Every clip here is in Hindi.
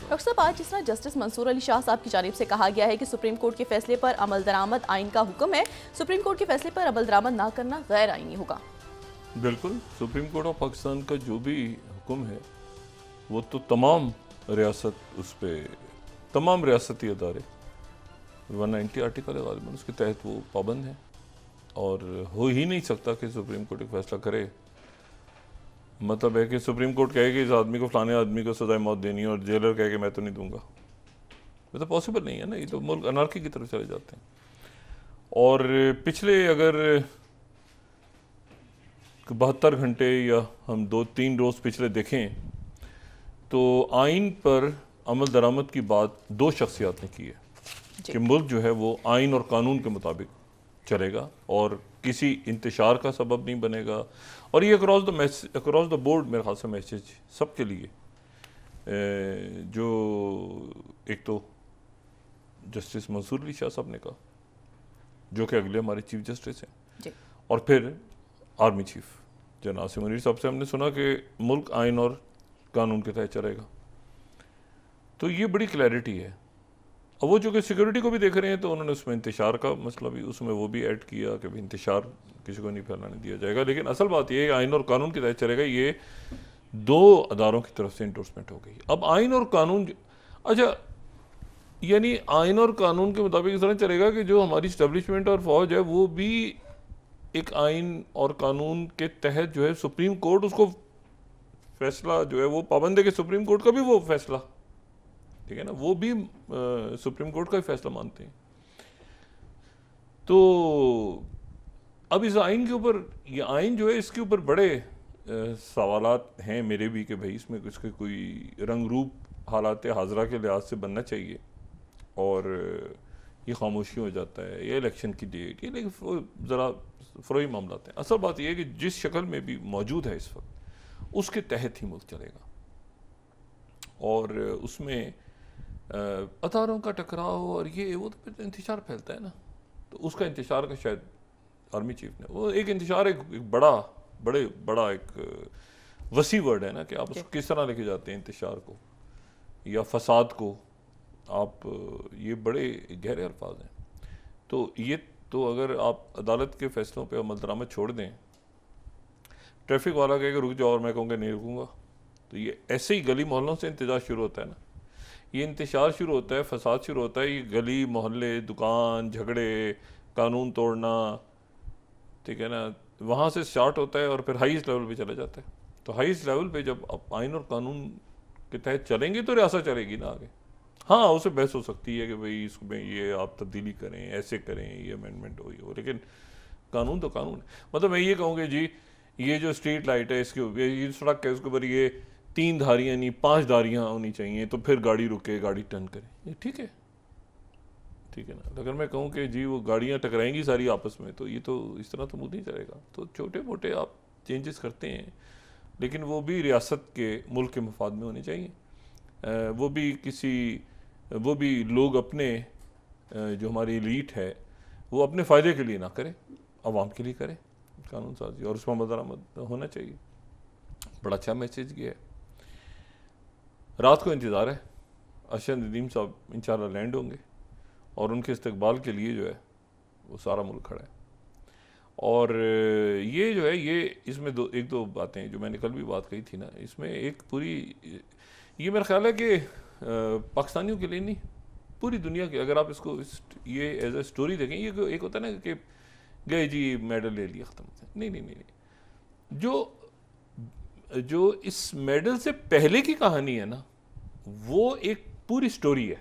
डॉक्टर साहब, आज जिस तरह जस्टिस मंसूर अली शाह साहब की जानिब से कहा गया है कि सुप्रीम कोर्ट के फैसले पर अमल दरामद आइन का हुक्म है, सुप्रीम कोर्ट के फैसले पर अमल दरामद ना करना गैर आइनी होगा। बिल्कुल, सुप्रीम कोर्ट ऑफ पाकिस्तान का जो भी हुक्म है वो तो तमाम रियासत उस पर, तमाम रियासती अदारे 190 आर्टिकल है गालिबन, उसके तहत वो पाबंद है और हो ही नहीं सकता कि सुप्रीम कोर्ट एक फैसला करे। मतलब है कि सुप्रीम कोर्ट कहे कि इस आदमी को, फलाने आदमी को सजाए मौत देनी है और जेलर कहे कि मैं तो नहीं दूंगा। ये तो पॉसिबल नहीं है ना, ये तो मुल्क अनार्की की तरफ चले जाते हैं। और पिछले अगर 72 घंटे या हम 2-3 रोज़ पिछले देखें तो आइन पर अमल दरामद की बात 2 शख्सियात ने की है कि मुल्क जो है वो आइन और कानून के मुताबिक चलेगा और किसी इंतशार का सबब नहीं बनेगा। और ये अक्रॉस द बोर्ड मेरे ख्याल से मैसेज सबके लिए, जो एक तो जस्टिस मंसूर अली शाह साहब ने कहा जो कि अगले हमारे चीफ जस्टिस हैं, और फिर आर्मी चीफ जनाब आसिम मुनीर साहब से हमने सुना कि मुल्क आइन और कानून के तहत चलेगा। तो ये बड़ी क्लैरिटी है। अब वो जो कि सिक्योरिटी को भी देख रहे हैं तो उन्होंने उसमें इंतशार का मसला भी उसमें वो भी ऐड किया कि इंतशार किसी को नहीं फैलाने दिया जाएगा। लेकिन असल बात ये है आइन और कानून के तहत चलेगा, ये 2 अदारों की तरफ से इंडोर्समेंट हो गई। अब आइन और कानून, अच्छा यानी आइन और कानून के मुताबिक इस तरह चलेगा कि जो हमारी इस्टेब्लिशमेंट और फौज है वो भी एक आइन और कानून के तहत जो है, सुप्रीम कोर्ट उसको फैसला जो है वो पाबंद है कि सुप्रीम कोर्ट का भी वो फैसला, ठीक है ना, वो भी सुप्रीम कोर्ट का ही फैसला मानते हैं। तो अब इस आइन के ऊपर, ये आइन जो है इसके ऊपर बड़े सवालात हैं मेरे भी कि भाई इसमें इसके कोई रंग रूप हालात हाजरा के लिहाज से बनना चाहिए और ये खामोशी हो जाता है, ये इलेक्शन की डेट, ये लेकिन ज़रा फ़रोई मामला हैं। असल बात यह है कि जिस शक्ल में भी मौजूद है इस वक्त उसके तहत ही मुल्क चलेगा और उसमें अदारों का टकराव और ये वो तो फिर इंतशार फैलता है ना। तो उसका इंतशार का शायद आर्मी चीफ ने वो एक इंतशार एक बड़ा एक वसी वर्ड है ना कि आप उसको किस तरह लेके जाते हैं इंतशार को या फसाद को, आप ये बड़े गहरे अल्फाज हैं। तो ये तो अगर आप अदालत के फैसलों पे अमल दरामद छोड़ दें, ट्रैफिक वाला कहेगा रुक जाओ और मैं कहूँगा नहीं रुकूंगा, तो ये ऐसे ही गली मोहल्लों से इंतजार शुरू होता है ना, ये इंतशार शुरू होता है, फसाद शुरू होता है, ये गली मोहल्ले, दुकान, झगड़े, कानून तोड़ना, ठीक है ना, वहाँ से स्टार्ट होता है और फिर हाईएस्ट लेवल पे चला जाता है। तो हाईएस्ट लेवल पे जब आप आइन और कानून के तहत चलेंगे तो रियासत चलेगी ना आगे। हाँ, उससे बहस हो सकती है कि भाई इसमें ये आप तब्दीली करें, ऐसे करें, ये अमेंडमेंट हो, लेकिन कानून तो कानून है। मतलब मैं ये कहूँगी जी ये जो स्ट्रीट लाइट है इसके ऊपर, ये सड़क है उसके ऊपर ये 3 धारियाँ नहीं 5 धारियाँ होनी चाहिए तो फिर गाड़ी रुके, गाड़ी टर्न करे, ये ठीक है ना। अगर मैं कहूँ कि जी वो गाड़ियाँ टकराएंगी सारी आपस में तो ये तो इस तरह तो मुँह नहीं चलेगा। तो छोटे मोटे आप चेंजेस करते हैं लेकिन वो भी रियासत के, मुल्क के मफाद में होने चाहिए। वो भी लोग अपने जो हमारी एलीट है वो अपने फ़ायदे के लिए ना करें, आवाम के लिए करें कानून साजी और उसमें मदरामद होना चाहिए। बड़ा अच्छा मैसेज किया है। रात को इंतज़ार है, अरशद नदीम साहब इंशाल्लाह लैंड होंगे और उनके इस्तकबाल के लिए जो है वो सारा मुल्क खड़ा है। और ये जो है ये इसमें एक दो बातें जो मैंने कल भी बात कही थी ना, इसमें एक पूरी, ये मेरा ख्याल है कि पाकिस्तानियों के लिए नहीं पूरी दुनिया के, अगर आप इसको ये एज ए स्टोरी देखें, ये एक होता है ना कि गए जी मेडल ले लिया ख़त्म, नहीं, जो इस मेडल से पहले की कहानी है ना वो एक पूरी स्टोरी है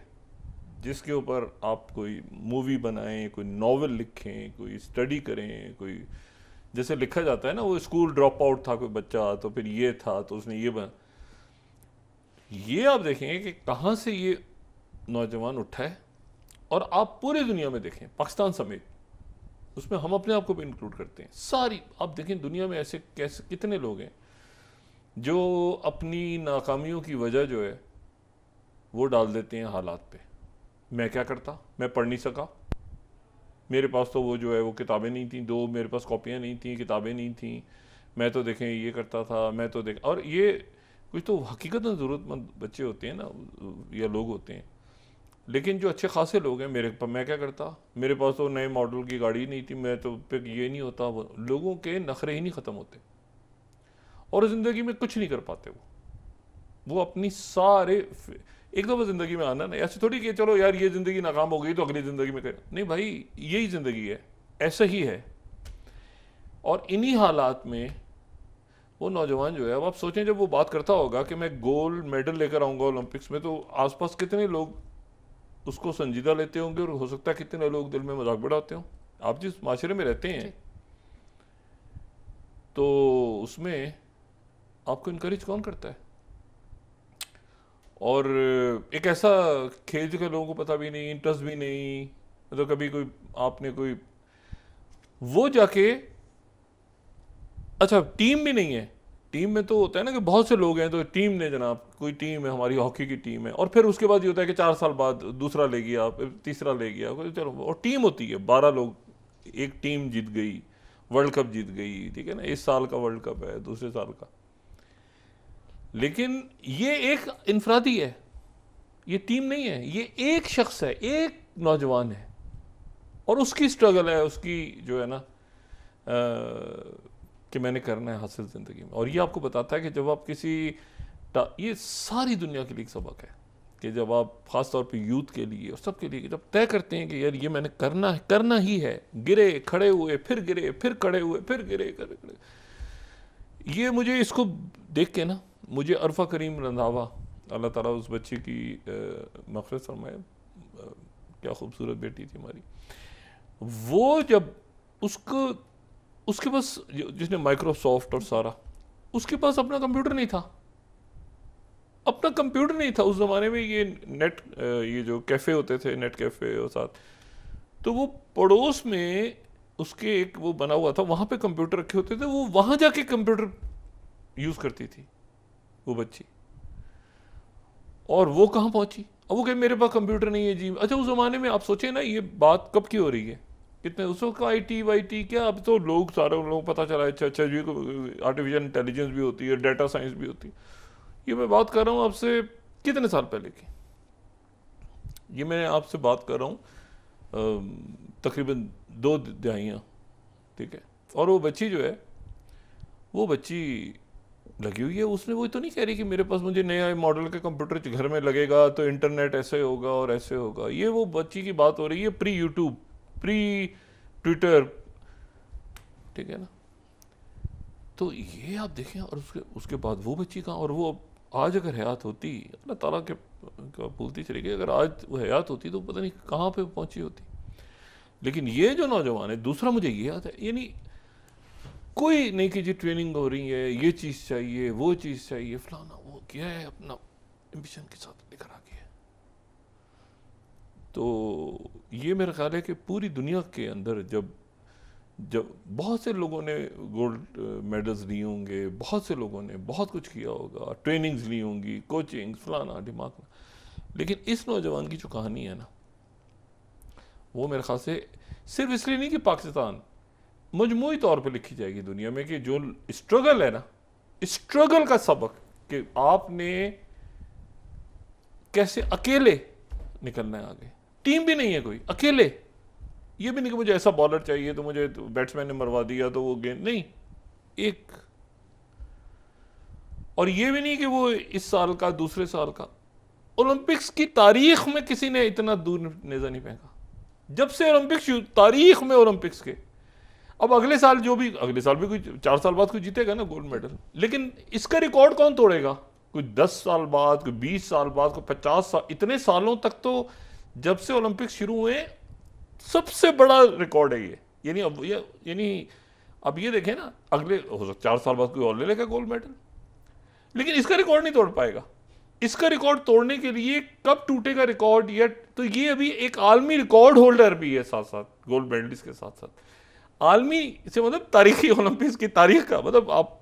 जिसके ऊपर आप कोई मूवी बनाएं, कोई नॉवेल लिखें, कोई स्टडी करें, कोई जैसे लिखा जाता है ना वो स्कूल ड्रॉप आउट था कोई बच्चा तो फिर ये था तो उसने ये बना, ये आप देखेंगे कि कहाँ से ये नौजवान उठा है। और आप पूरी दुनिया में देखें पाकिस्तान समेत, उसमें हम अपने आप को भी इंक्लूड करते हैं, सारी आप देखें दुनिया में ऐसे कैसे कितने लोग हैं जो अपनी नाकामियों की वजह जो है वो डाल देते हैं हालात पे। मैं क्या करता, मैं पढ़ नहीं सका, मेरे पास तो वो जो है वो किताबें नहीं थी, 2 मेरे पास कॉपियाँ नहीं थी, किताबें नहीं थी, मैं तो देखें ये करता था, मैं तो देख, और ये कुछ तो हकीकत में ज़रूरतमंद बच्चे होते हैं ना, या लोग होते हैं, लेकिन जो अच्छे खासे लोग हैं, मैं क्या करता, मेरे पास तो नए मॉडल की गाड़ी नहीं थी, मैं तो फिर ये नहीं होता, लोगों के नखरे ही नहीं ख़त्म होते और ज़िंदगी में कुछ नहीं कर पाते वो अपनी सारे एक दफ़ा ज़िंदगी में आना ना, ऐसे थोड़ी कि चलो यार ये ज़िंदगी नाकाम हो गई तो अगली ज़िंदगी में कर, नहीं भाई, यही ज़िंदगी है, ऐसा ही है। और इन्हीं हालात में वो नौजवान जो है, अब आप सोचें जब वो बात करता होगा कि मैं गोल्ड मेडल लेकर आऊँगा ओलंपिक्स में, तो आसपास कितने लोग उसको संजीदा लेते होंगे और हो सकता है कितने लोग दिल में मजाक बढ़ाते हों। आप जिस माशरे में रहते हैं तो उसमें आपको इनकरेज कौन करता है? और एक ऐसा खेल जो लोगों को पता भी नहीं, इंटरेस्ट भी नहीं, तो कभी कोई आपने कोई वो जाके, अच्छा टीम भी नहीं है, टीम में तो होता है ना कि बहुत से लोग हैं तो टीम ने जनाब कोई टीम है, हमारी हॉकी की टीम है, और फिर उसके बाद ये होता है कि 4 साल बाद दूसरा ले गया, फिर तीसरा ले गया, चलो, और टीम होती है 12 लोग, एक टीम जीत गई, वर्ल्ड कप जीत गई, ठीक है ना, इस साल का वर्ल्ड कप है, दूसरे साल का। लेकिन ये एक इनफरादी है, ये टीम नहीं है, ये एक शख्स है, एक नौजवान है और उसकी स्ट्रगल है, उसकी जो है ना कि मैंने करना है हासिल ज़िंदगी में। और ये आपको बताता है कि जब आप किसी, ये सारी दुनिया के लिए एक सबक है कि जब आप ख़ास तौर पे यूथ के लिए और सबके लिए जब तय करते हैं कि यार ये मैंने करना ही है, गिरे खड़े हुए, फिर गिरे, फिर खड़े हुए, फिर गिरे, ये मुझे इसको देख के ना, मुझे अरफा करीम रंधावा, अल्लाह ताला उस बच्चे की मग़फ़िरत फरमाए, क्या खूबसूरत बेटी थी हमारी, वो जब उसके पास, जिसने माइक्रोसॉफ्ट और सारा, उसके पास अपना कंप्यूटर नहीं था, अपना कंप्यूटर नहीं था उस ज़माने में। ये नेट, ये जो कैफ़े होते थे, नेट कैफ़े और साथ, तो वो पड़ोस में उसके एक वो बना हुआ था, वहाँ पे कंप्यूटर रखे होते थे, वो वहाँ जाके कंप्यूटर यूज़ करती थी वो बच्ची। और वो कहाँ पहुँची? अब वो कहे मेरे पास कंप्यूटर नहीं है जी। अच्छा, उस ज़माने में आप सोचें ना, ये बात कब की हो रही है, कितने उस वक्त IT वाईटी क्या, अब तो लोग सारे लोगों को पता चला है, अच्छा जी आर्टिफिशियल इंटेलिजेंस भी होती है, डाटा साइंस भी होती है। ये मैं बात कर रहा हूँ आपसे कितने साल पहले की, ये मैं आपसे बात कर रहा हूँ तकरीबन 2 दहाइयाँ, ठीक है। और वो बच्ची जो है, वो बच्ची लगी हुई है, उसने वो तो नहीं कह रही कि मेरे पास मुझे नया मॉडल का कंप्यूटर घर में लगेगा तो इंटरनेट ऐसे होगा और ऐसे होगा। ये वो बच्ची की बात हो रही है प्री यूट्यूब, प्री ट्विटर, ठीक है ना। तो ये आप देखें, और उसके बाद वो बच्ची कहाँ, और वो आज अगर हयात होती, अल्लाह ताला के बोलती चली गई, अगर आज वो हयात होती तो पता नहीं कहाँ पे पहुंची होती। लेकिन ये जो नौजवान है, दूसरा मुझे ये याद है, यानी कोई नहीं कि जी ट्रेनिंग हो रही है, ये चीज़ चाहिए, वो चीज़ चाहिए, फलाना, वो क्या है, अपना एम्बिशन के साथ लेकर आ गया। तो ये मेरा ख्याल है कि पूरी दुनिया के अंदर जब बहुत से लोगों ने गोल्ड मेडल्स लिए होंगे, बहुत से लोगों ने बहुत कुछ किया होगा, ट्रेनिंग्स ली होंगी, कोचिंग, फलाना दिमाग, लेकिन इस नौजवान की जो कहानी है ना, वो मेरे ख्याल से सिर्फ इसलिए नहीं कि पाकिस्तान, मजमूई तौर पे लिखी जाएगी दुनिया में, कि जो स्ट्रगल है ना, स्ट्रगल का सबक, कि आपने कैसे अकेले निकलना है आगे, टीम भी नहीं है कोई, अकेले। ये भी नहीं कि मुझे ऐसा बॉलर चाहिए तो मुझे तो बैट्समैन ने मरवा दिया तो वो गेंद नहीं, एक। और ये भी नहीं कि वो इस साल का, दूसरे साल का, ओलंपिक्स की तारीख में किसी ने इतना दूर नेजा नहीं फेंका जब से ओलंपिक्स, तारीख में ओलंपिक्स के। अब अगले साल भी कोई 4 साल बाद कोई जीतेगा ना गोल्ड मेडल, लेकिन इसका रिकॉर्ड कौन तोड़ेगा? कोई 10 साल बाद, कोई 20 साल बाद, कोई 50 साल, इतने सालों तक तो जब से ओलंपिक्स शुरू हुए सबसे बड़ा रिकॉर्ड है ये। यानी अब ये देखें ना, अगले हो सकता 4 साल बाद कोई और ले लेगा गोल्ड मेडल, लेकिन इसका रिकॉर्ड नहीं तोड़ पाएगा। इसका रिकॉर्ड तोड़ने के लिए कब टूटेगा रिकॉर्ड, या तो ये अभी एक आलमी रिकॉर्ड होल्डर भी है साथ साथ, गोल्ड मेडलिस्ट के साथ साथ आलमी से, मतलब तारीखी ओलंपिक्स की तारीख का, मतलब आप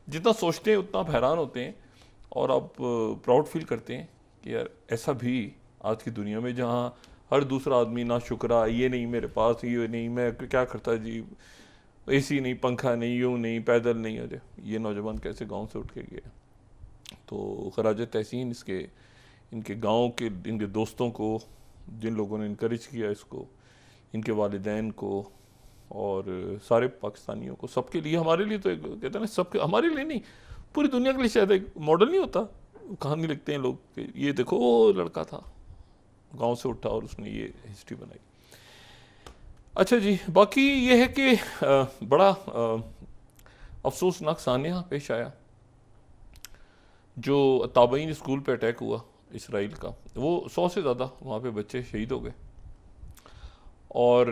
जितना सोचते हैं उतना आप हैरान होते हैं और आप प्राउड फील करते हैं कि यार ऐसा भी आज की दुनिया में, जहाँ हर दूसरा आदमी ना शुक्रा, ये नहीं मेरे पास, ये नहीं, मैं क्या करता जी, AC नहीं, पंखा नहीं, यूँ नहीं, पैदल नहीं। अरे ये नौजवान कैसे गांव से उठ के गया, तो खराज तहसीन इसके इनके गांव के इनके दोस्तों को, जिन लोगों ने इनकरेज किया इसको, इनके वालिदैन को और सारे पाकिस्तानियों को, सबके लिए, हमारे लिए तो एक कहते हैं ना, सबके, हमारे लिए नहीं, पूरी दुनिया के लिए शायद एक मॉडल नहीं होता। कहानी लिखते हैं लोग कि ये देखो वो लड़का था गांव से उठा और उसने ये हिस्ट्री बनाई। अच्छा जी, बाकी ये है कि बड़ा अफसोसनाक सानिया पेश आया जो ताबईन स्कूल पे अटैक हुआ इसराइल का। वो 100 से ज़्यादा वहाँ पे बच्चे शहीद हो गए और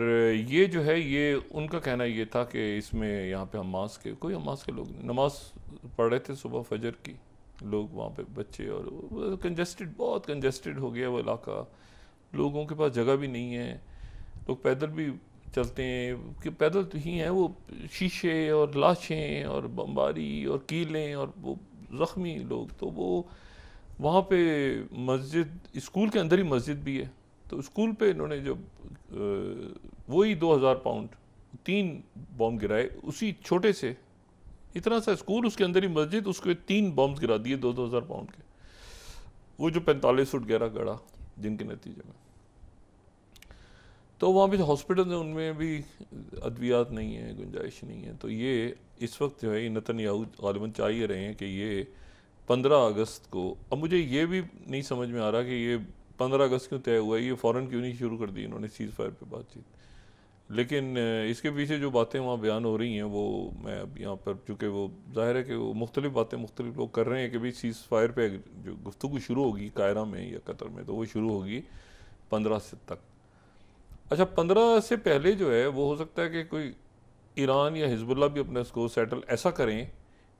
ये जो है, ये उनका कहना ये था कि इसमें यहाँ पे हमास के लोग नमाज पढ़ रहे थे सुबह फजर की, लोग वहाँ पे बच्चे, और कंजेस्टेड, बहुत कंजेस्टेड हो गया वो इलाका, लोगों के पास जगह भी नहीं है, लोग पैदल भी चलते हैं कि पैदल तो ही हैं, वो शीशे और लाशें और बमबारी और कीलें और वो ज़ख्मी लोग। तो वो वहाँ पे मस्जिद, स्कूल के अंदर ही मस्जिद भी है, तो स्कूल पे इन्होंने जब वही 2000 पाउंड 3 बॉम्ब गिराए, उसी छोटे से इतना सा स्कूल, उसके अंदर ही मस्जिद, उसके 3 बॉम्ब गिरा दिए 2000 पाउंड के, वो जो 45 फुट गहरा गड़ा, जिनके नतीजे में तो वहाँ भी हॉस्पिटल हैं, उनमें भी अद्वियात नहीं है, गुंजाइश नहीं है। तो ये इस वक्त जो है नेतन्याहू गालिबन चाह ही रहे हैं कि ये 15 अगस्त को, अब मुझे ये भी नहीं समझ में आ रहा कि ये 15 अगस्त क्यों तय हुआ है, ये फ़ौरन क्यों नहीं शुरू कर दी इन्होंने सीज़ फायर पे बातचीत। लेकिन इसके पीछे जो बातें वहाँ बयान हो रही हैं वो मैं अब यहाँ पर, चूँकि वो जाहिर है कि वो मुख्तलिफ बातें मुख्तलिफ लोग कर रहे हैं कि भाई सीज़ फायर पे जो गुफ्तगू शुरू होगी कायरा में या कतर में, तो वो शुरू होगी 15 से तक। अच्छा, 15 से पहले जो है वो हो सकता है कि कोई ईरान या हिजबुल्लाह भी अपने उसको सेटल ऐसा करें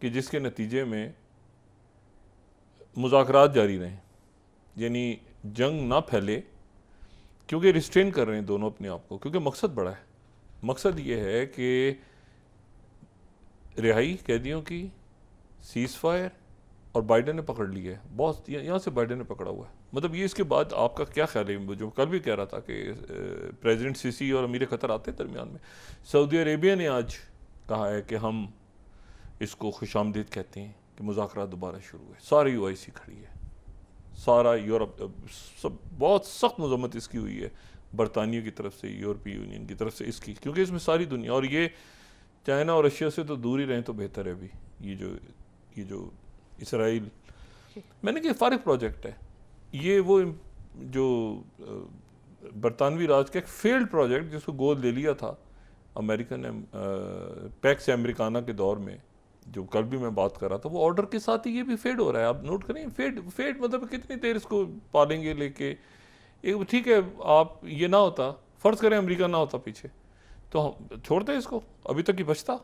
कि जिसके नतीजे में मुज़ाकरात जारी रहें, यानी जंग ना फैले, क्योंकि रिस्ट्रेन कर रहे हैं दोनों अपने आप को, क्योंकि मकसद बड़ा है। मकसद ये है कि रिहाई कैदियों की, सीज़ फायर, और बाइडेन ने पकड़ लिया है, बहुत यहाँ से बाइडेन ने पकड़ा हुआ है। मतलब ये, इसके बाद आपका क्या ख्याल है? जो कल भी कह रहा था कि प्रेसिडेंट सीसी और अमीर क़तर आते हैं दरमियान में। सऊदी अरेबिया ने आज कहा है कि हम इसको खुशामदीद कहते हैं कि मुज़ाकरात दोबारा शुरू है। सारी OIC खड़ी है, सारा यूरोप, सब बहुत सख्त मजम्मत इसकी हुई है बरतानिया की तरफ से, यूरोपीय यूनियन की तरफ से इसकी, क्योंकि इसमें सारी दुनिया, और ये चाइना और रशिया से तो दूर ही रहें तो बेहतर है। अभी ये जो इसराइल, मैंने कहा फारिग प्रोजेक्ट है ये, वो जो बरतानवी राज का एक फेल्ड प्रोजेक्ट जिसको गोद ले लिया था अमेरिकन पैक्स अमेरिकाना के दौर में, जो कल भी मैं बात कर रहा था, वो ऑर्डर के साथ ही ये भी फेड हो रहा है। आप नोट करें, फेड मतलब कितनी देर इसको पालेंगे लेके। एक ठीक है, आप ये ना होता, फ़र्ज़ करें अमेरिका ना होता पीछे, तो हम छोड़ते इसको, अभी तक ही बचता।